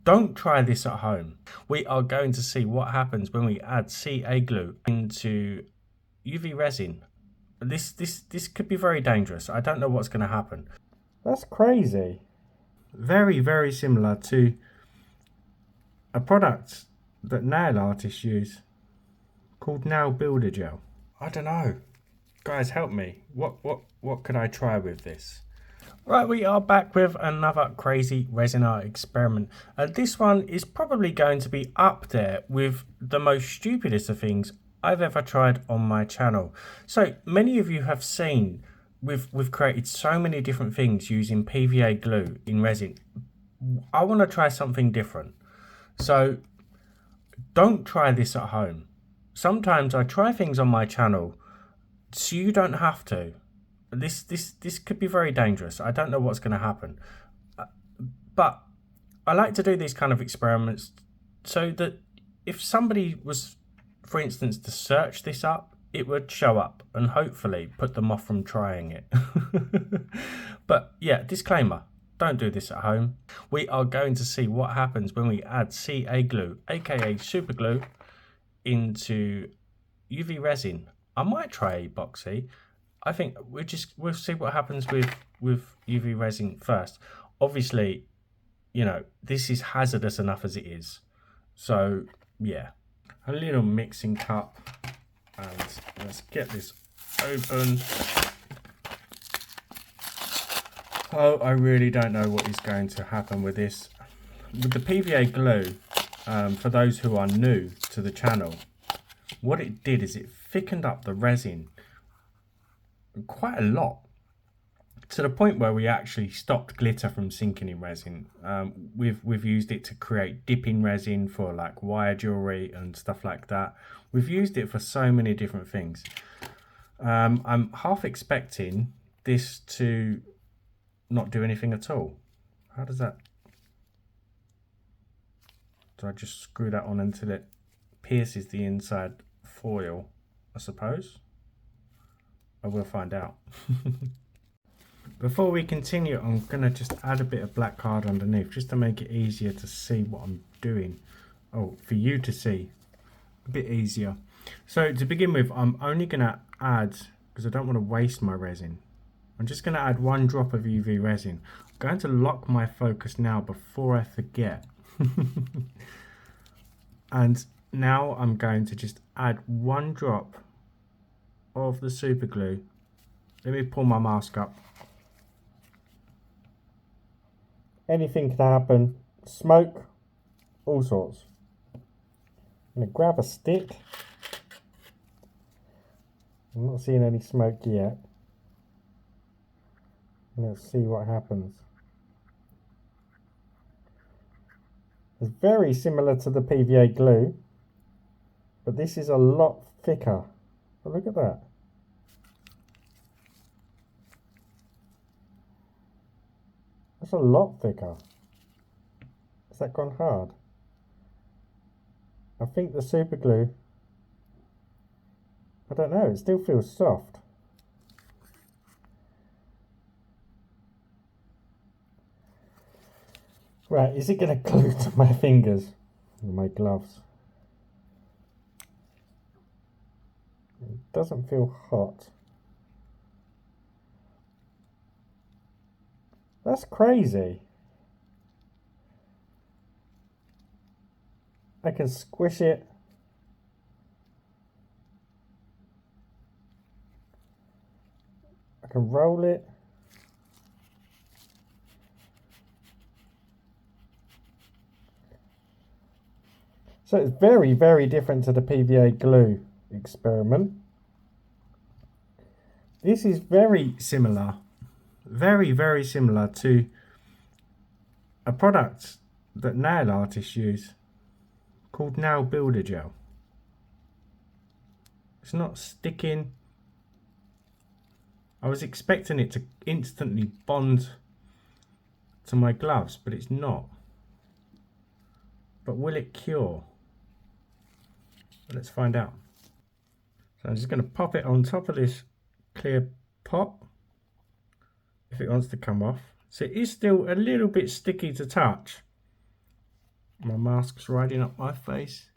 Don't try this at home. We are going to see what happens when we add CA glue into UV resin. This could be very dangerous. I don't know what's going to happen. That's crazy. Very similar to a product that nail artists use called nail builder gel. I don't know. Guys, help me. What could I try with this? Right, we are back with another crazy resin art experiment. This one is probably going to be up there with the most stupidest of things I've ever tried on my channel. So many of you have seen we've created so many different things using PVA glue in resin. I want to try something different. So don't try this at home. Sometimes I try things on my channel so you don't have to. This could be very dangerous. I don't know what's going to happen. But I like to do these kind of experiments so that if somebody was, for instance, to search this up, it would show up and hopefully put them off from trying it. But yeah, disclaimer, don't do this at home. We are going to see what happens when we add CA glue, aka super glue, into UV resin. I might try epoxy. I think we'll see what happens with UV resin first. Obviously, you know, this is hazardous enough as it is. So yeah, a little mixing cup, and let's get this open. Oh, I really don't know what is going to happen with this. With the PVA glue, for those who are new to the channel, what it did is it thickened up the resin quite a lot, to the point where we actually stopped glitter from sinking in resin. We've used it to create dipping resin for like wire jewelry and stuff like that. We've used it for so many different things. I'm half expecting this to not do anything at all. How does that? Do I just screw that on until it pierces the inside foil, I suppose? I will find out. Before we continue, I'm going to just add a bit of black card underneath just to make it easier to see what I'm doing. Oh, for you to see. A bit easier. So to begin with, I'm only going to add, because I don't want to waste my resin, I'm just going to add 1 drop of UV resin. I'm going to lock my focus now before I forget. And now I'm going to just add 1 drop of the super glue. Let me pull my mask up. Anything can happen. Smoke, all sorts. I'm going to grab a stick. I'm not seeing any smoke yet. Let's see what happens. It's very similar to the PVA glue, but this is a lot thicker. But look at that. That's a lot thicker. Has that gone hard? I think the super glue, I don't know, it still feels soft. Right, is it going to glue to my fingers and my gloves? It doesn't feel hot. That's crazy. I can squish it. I can roll it. So it's very different to the PVA glue experiment. This is very similar, very similar to a product that nail artists use called nail builder gel. It's not sticking. I was expecting it to instantly bond to my gloves, but it's not. But will it cure? Let's find out. So I'm just going to pop it on top of this clear pot if it wants to come off. So it is still a little bit sticky to touch, My mask's riding up my face.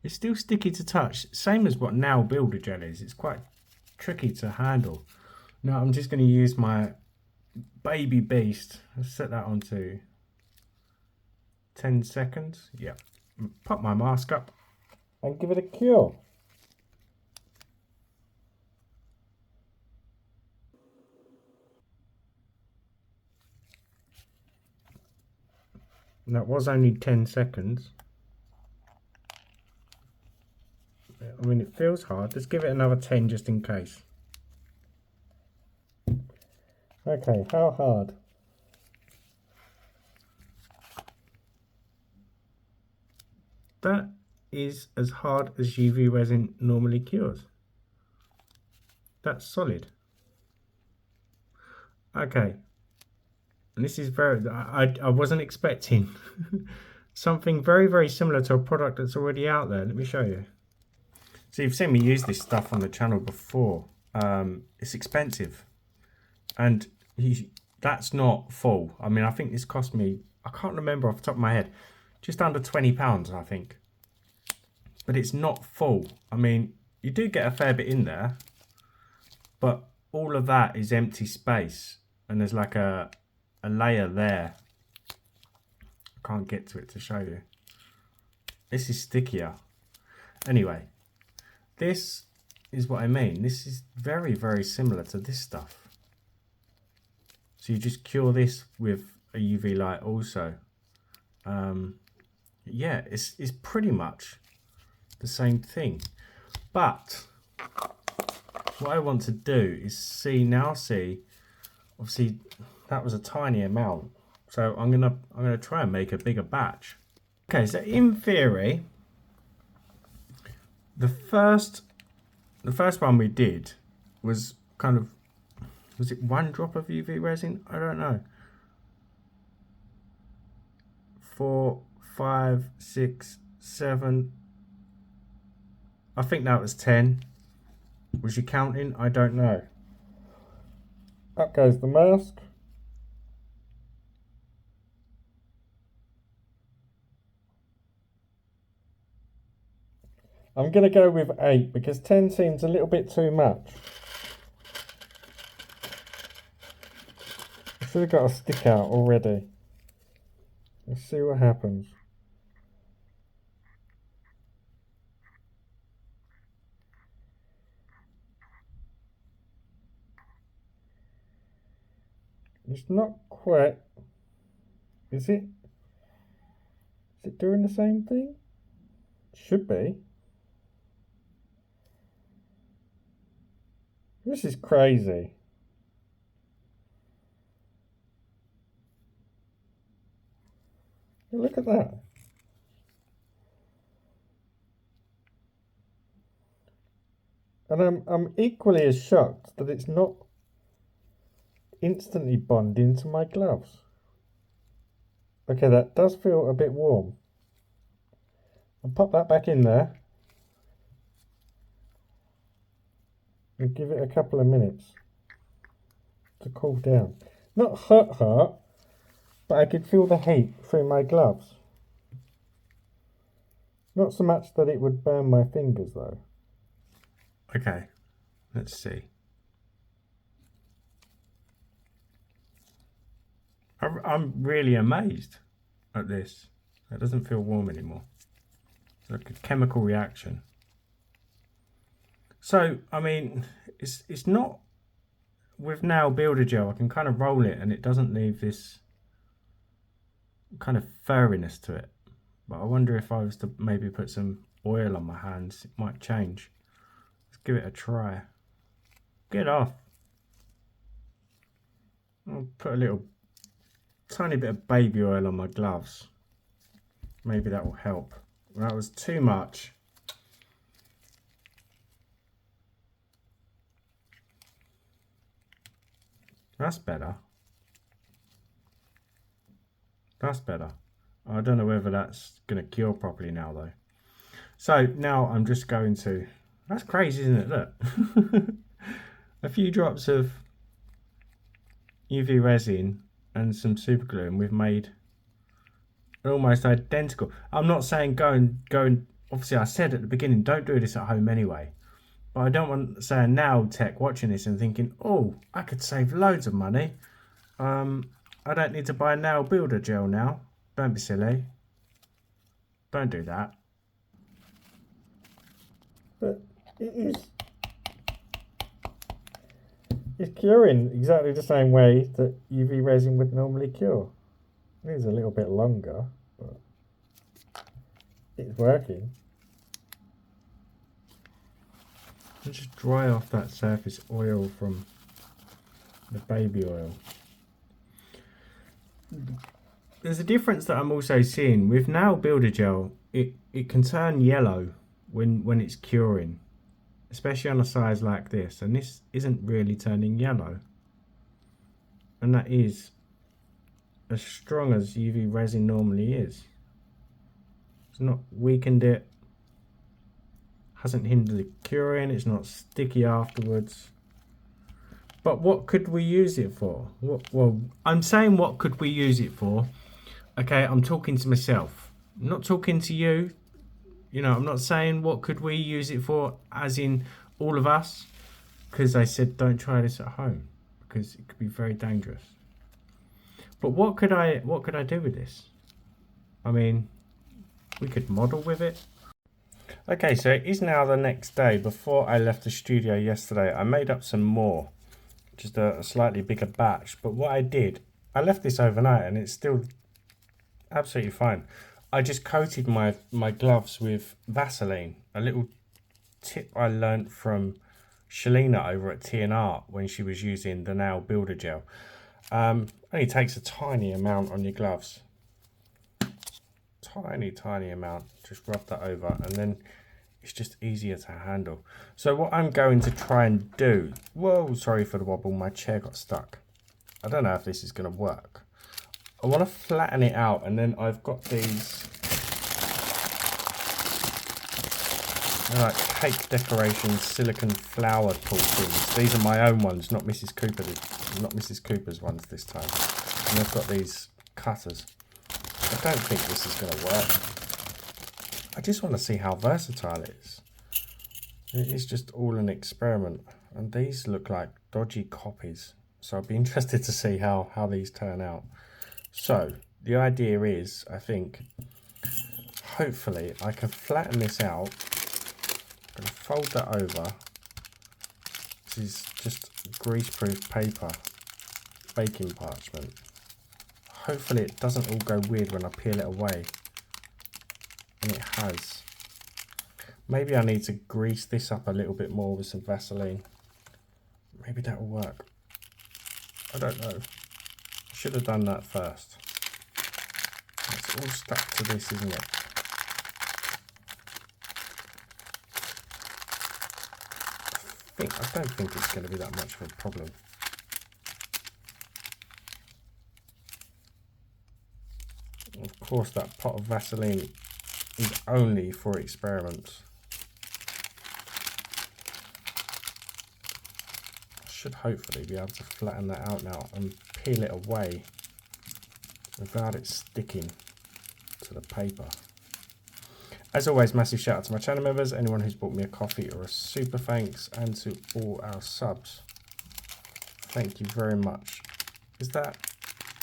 It's still sticky to touch, same as what nail builder gel is. It's quite tricky to handle. Now I'm just going to use my baby beast. Let's set that on to 10 seconds. Yeah. Pop my mask up and give it a cure. That was only 10 seconds. I mean, it feels hard. Let's give it another 10 just in case. Okay, how hard? That is as hard as UV resin normally cures. That's solid. Okay. And this is I wasn't expecting something very similar to a product that's already out there. Let me show you. So you've seen me use this stuff on the channel before. It's expensive. And that's not full. I mean, I think this cost me, I can't remember off the top of my head, just under £20, I think. But it's not full. I mean, you do get a fair bit in there, but all of that is empty space. And there's like a layer there. I can't get to it to show you. This is stickier. Anyway, this is what I mean. This is very similar to this stuff. So you just cure this with a UV light also. Yeah, it's pretty much the same thing. But what I want to do is see, obviously that was a tiny amount. So I'm gonna try and make a bigger batch. Okay, so in theory, the first one we did was kind of, was it 1 drop of UV resin? I don't know. 4, 5, 6, 7. I think that was 10. Was you counting? I don't know. Up goes the mask. I'm going to go with 8 because 10 seems a little bit too much. I should have got a stick out already. Let's see what happens. It's not quite. Is it? Is it doing the same thing? Should be. This is crazy. Look at that. And I'm equally as shocked that it's not instantly bonding to my gloves. Okay, that does feel a bit warm. I'll pop that back in there and give it a couple of minutes to cool down. Not hot, but I could feel the heat through my gloves. Not so much that it would burn my fingers though. Okay, let's see. I'm really amazed at this. It doesn't feel warm anymore. It's like a chemical reaction. So, I mean, it's not, with nail builder gel, I can kind of roll it and it doesn't leave this kind of furriness to it. But I wonder if I was to maybe put some oil on my hands, it might change. Let's give it a try. Get off. I'll put a little tiny bit of baby oil on my gloves. Maybe that will help. That was too much. That's better. That's better. I don't know whether that's going to cure properly now though. So now I'm just going to, that's crazy, isn't it? Look. A few drops of UV resin and some super glue and we've made almost identical. I'm not saying go and obviously I said at the beginning, don't do this at home anyway. But I don't want to say a nail tech watching this and thinking, oh, I could save loads of money. I don't need to buy nail builder gel now. Don't be silly. Don't do that. But it is. It's curing exactly the same way that UV resin would normally cure. It is a little bit longer, but it's working. And just dry off that surface oil from the baby oil. There's a difference that I'm also seeing with nail builder gel. It can turn yellow when it's curing, especially on a size like this, and this isn't really turning yellow, and that is as strong as UV resin normally is. It's not weakened it, hasn't hindered the curing, it's not sticky afterwards. But what could we use it for? Well, I'm saying what could we use it for? Okay, I'm talking to myself. I'm not talking to you. You know, I'm not saying what could we use it for, as in all of us, because I said don't try this at home because it could be very dangerous. But what could I do with this? I mean, we could model with it. Okay, so it is now the next day. Before I left the studio yesterday, I made up some more, just a slightly bigger batch. But what I did, I left this overnight and it's still absolutely fine. I just coated my gloves with Vaseline, a little tip I learnt from Shalina over at Art when she was using the nail builder gel. Only takes a tiny amount on your gloves, tiny amount. Just rub that over and then it's just easier to handle. So what I'm going to try and do, whoa, sorry for the wobble, my chair got stuck. I don't know if this is going to work. I want to flatten it out, and then I've got these like cake decoration silicone flower portions. These are my own ones, not Mrs. Cooper's ones this time. And I've got these cutters. I don't think this is going to work. I just want to see how versatile it is. It is just all an experiment, and these look like dodgy copies. So I'd be interested to see how these turn out. So the idea is, I think, hopefully I can flatten this out. I'm going to fold that over. This is just grease-proof paper, baking parchment. Hopefully it doesn't all go weird when I peel it away. And it has. Maybe I need to grease this up a little bit more with some Vaseline. Maybe that will work. I don't know. Should have done that first. It's all stuck to this, isn't it? I don't think it's going to be that much of a problem. Of course, that pot of Vaseline is only for experiments. I should hopefully be able to flatten that out now and peel it away without it sticking to the paper. As always, massive shout out to my channel members, anyone who's bought me a coffee or a super thanks, and to all our subs. Thank you very much. Is that...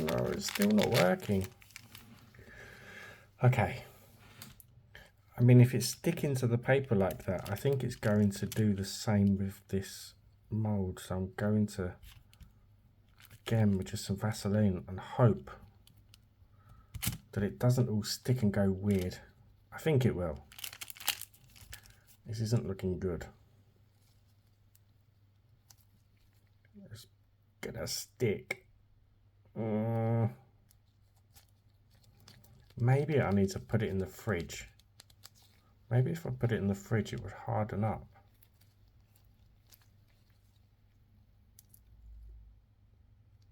No, it's still not working. Okay. I mean, if it's sticking to the paper like that, I think it's going to do the same with this mould. So I'm going to, again, with just some Vaseline and hope that it doesn't all stick and go weird. I think it will. This isn't looking good. It's gonna stick. Maybe I need to put it in the fridge. Maybe if I put it in the fridge it would harden up.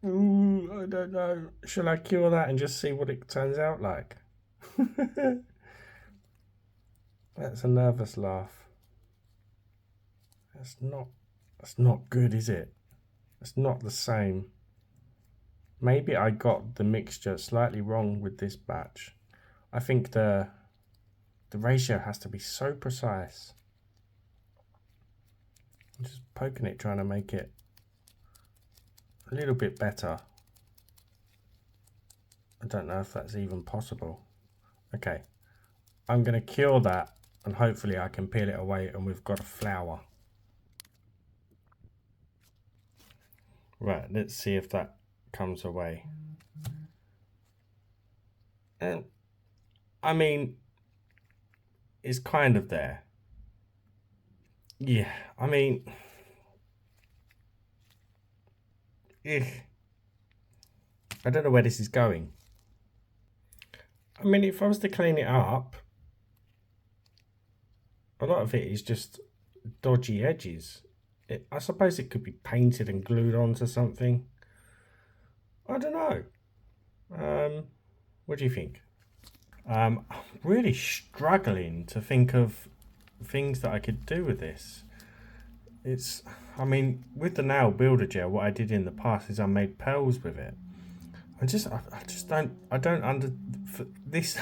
Ooh, I don't know. Shall I cure that and just see what it turns out like? That's a nervous laugh. That's not good, is it? It's not the same. Maybe I got the mixture slightly wrong with this batch. I think the ratio has to be so precise. I'm just poking it, trying to make it a little bit better. I don't know if that's even possible. Okay, I'm going to cure that, and hopefully I can peel it away and we've got a flower. Right, let's see if that comes away. And I mean, it's kind of there. Yeah, I mean, I don't know where this is going. I mean, if I was to clean it up, a lot of it is just dodgy edges. I suppose it could be painted and glued onto something. I don't know. What do you think? I'm really struggling to think of things that I could do with this. I mean, with the nail builder gel, what I did in the past is I made pearls with it. I don't under this.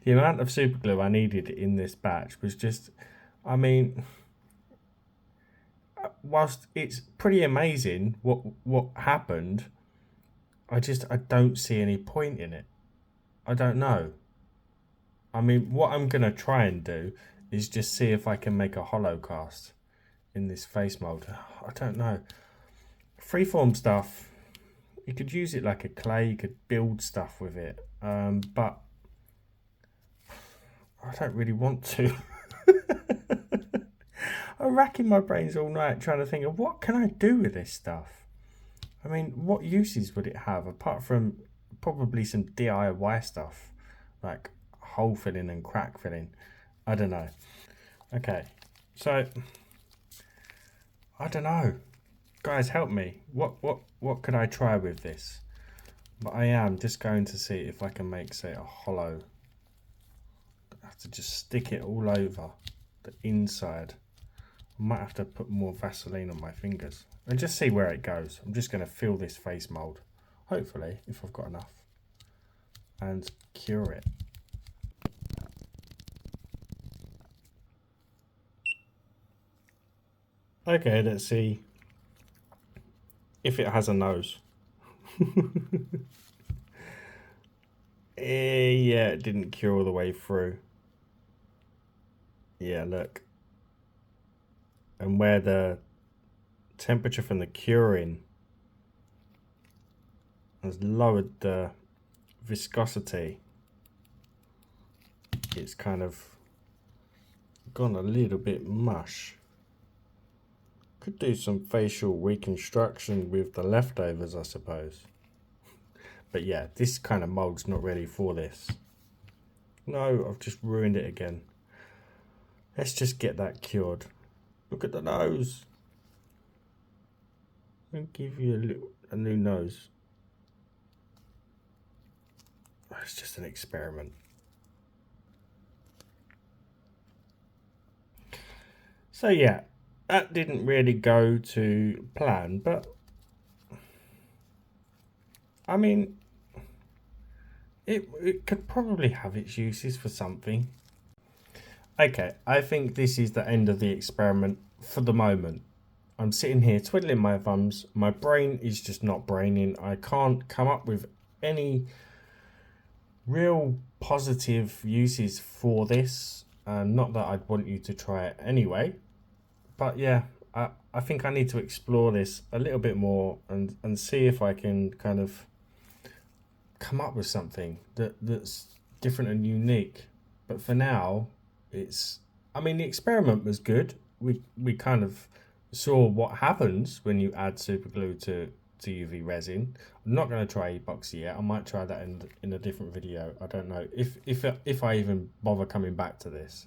The amount of super glue I needed in this batch was just, I mean, whilst it's pretty amazing what happened, I don't see any point in it. I don't know. I mean, what I'm gonna try and do is just see if I can make a hollow cast in this face mold. I don't know. Freeform stuff, you could use it like a clay, you could build stuff with it, but I don't really want to. I'm racking my brains all night trying to think of what can I do with this stuff. I mean, what uses would it have apart from probably some DIY stuff like hole filling and crack filling? I don't know. Okay, so I don't know. Guys, help me. What could I try with this? But I am just going to see if I can make, say, a hollow. I have to just stick it all over the inside. I might have to put more Vaseline on my fingers and just see where it goes. I'm just going to fill this face mold, hopefully, if I've got enough, and cure it. Okay, let's see if it has a nose. Yeah, it didn't cure all the way through. Yeah, look. And where the temperature from the curing has lowered the viscosity, it's kind of gone a little bit mush. Could do some facial reconstruction with the leftovers, I suppose. But yeah, this kind of mold's not ready for this. No, I've just ruined it again. Let's just get that cured. Look at the nose. I'll give you a new nose. It's just an experiment. So yeah, that didn't really go to plan, but I mean, it could probably have its uses for something. Okay, I think this is the end of the experiment for the moment. I'm sitting here twiddling my thumbs. My brain is just not braining. I can't come up with any real positive uses for this. Not that I'd want you to try it anyway. But yeah, I think I need to explore this a little bit more and see if I can kind of come up with something that's different and unique. But for now, I mean, the experiment was good. We kind of saw what happens when you add super glue to UV resin. I'm not going to try epoxy yet. I might try that in a different video. I don't know if I even bother coming back to this.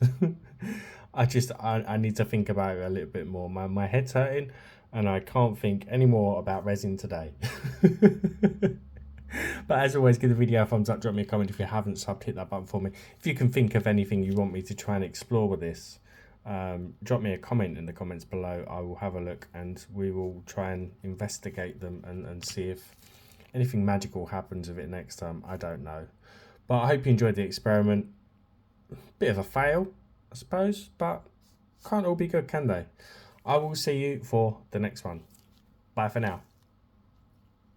I need to think about it a little bit more. My head's hurting and I can't think any more about resin today. But as always, give the video a thumbs up, drop me a comment. If you haven't subbed, hit that button for me. If you can think of anything you want me to try and explore with this, drop me a comment in the comments below. I will have a look and we will try and investigate them and see if anything magical happens with it next time. I don't know. But I hope you enjoyed the experiment. Bit of a fail, I suppose, but can't all be good, can they? I will see you for the next one. Bye for now.